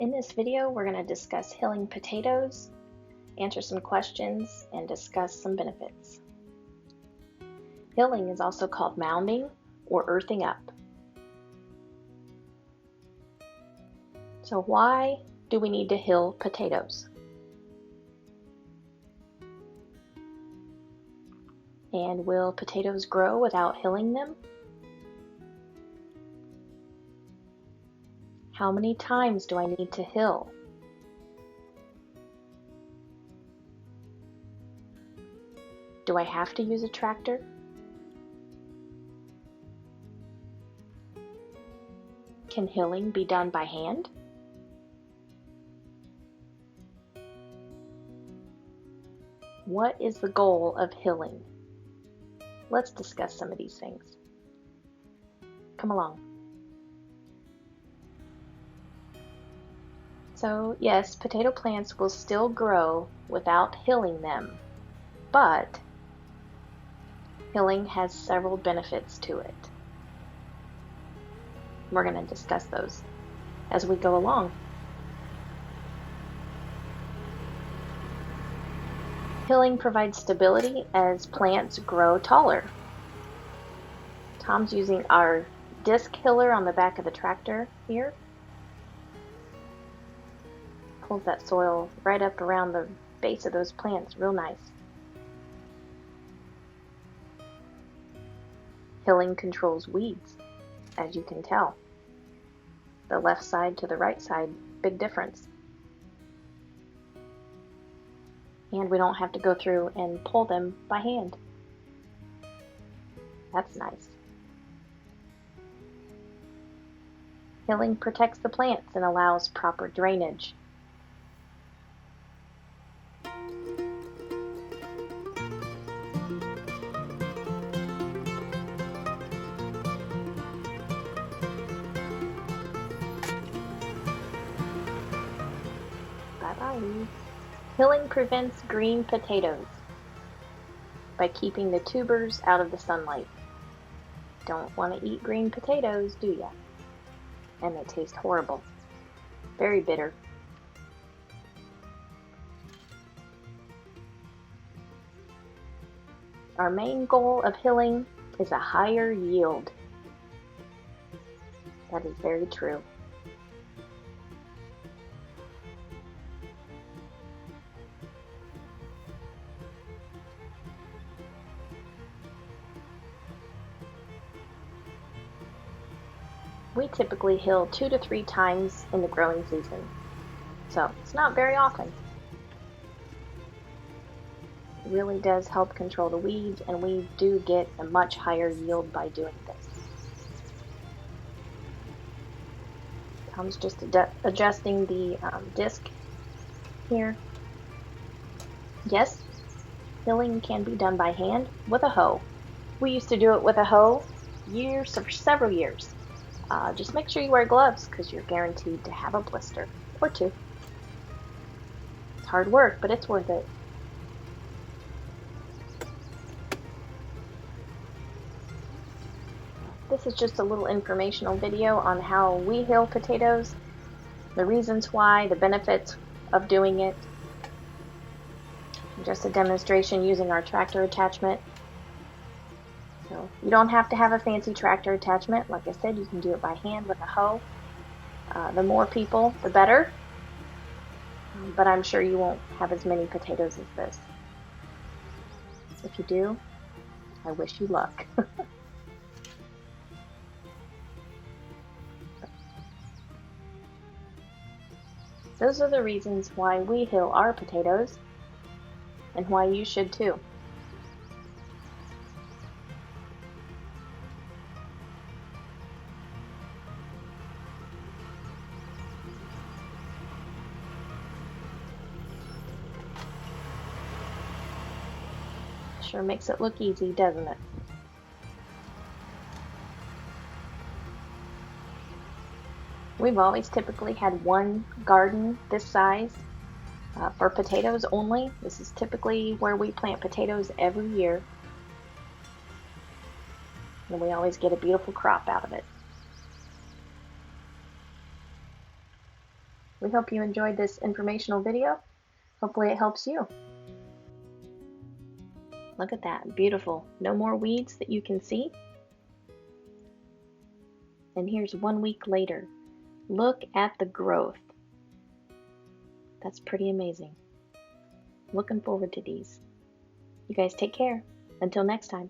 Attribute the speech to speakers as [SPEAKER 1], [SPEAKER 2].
[SPEAKER 1] In this video, we're going to discuss hilling potatoes, answer some questions, and discuss some benefits. Hilling is also called mounding or earthing up. So why do we need to hill potatoes? And will potatoes grow without hilling them? How many times do I need to hill? Do I have to use a tractor? Can hilling be done by hand? What is the goal of hilling? Let's discuss some of these things. Come along. So yes, potato plants will still grow without hilling them, but hilling has several benefits to it. We're going to discuss those as we go along. Hilling provides stability as plants grow taller. Tom's using our disc hiller on the back of the tractor here. Pulls that soil right up around the base of those plants, real nice. Hilling controls weeds, as you can tell. The left side to the right side, big difference. And we don't have to go through and pull them by hand. That's nice. Hilling protects the plants and allows proper drainage. Bye-bye. Hilling prevents green potatoes by keeping the tubers out of the sunlight. Don't want to eat green potatoes, do ya? And they taste horrible. Very bitter. Our main goal of hilling is a higher yield. That is very true. We typically hill 2 to 3 times in the growing season, so it's not very often. It really does help control the weeds, and we do get a much higher yield by doing this. Tom's just adjusting the disc here. Yes, hilling can be done by hand with a hoe. We used to do it with a hoe for several years. Just make sure you wear gloves because you're guaranteed to have a blister or two. It's hard work, but it's worth it. This is just a little informational video on how we hill potatoes, the reasons why, the benefits of doing it. Just a demonstration using our tractor attachment. So you don't have to have a fancy tractor attachment. Like I said, you can do it by hand with a hoe. The more people, the better. But I'm sure you won't have as many potatoes as this. If you do, I wish you luck. Those are the reasons why we hill our potatoes, and why you should too. Sure makes it look easy, doesn't it? We've always typically had one garden this size for potatoes only. This is typically where we plant potatoes every year. And we always get a beautiful crop out of it. We hope you enjoyed this informational video. Hopefully it helps you. Look at that, beautiful. No more weeds that you can see. And here's 1 week later. Look at the growth. That's pretty amazing. Looking forward to these. You guys take care. Until next time.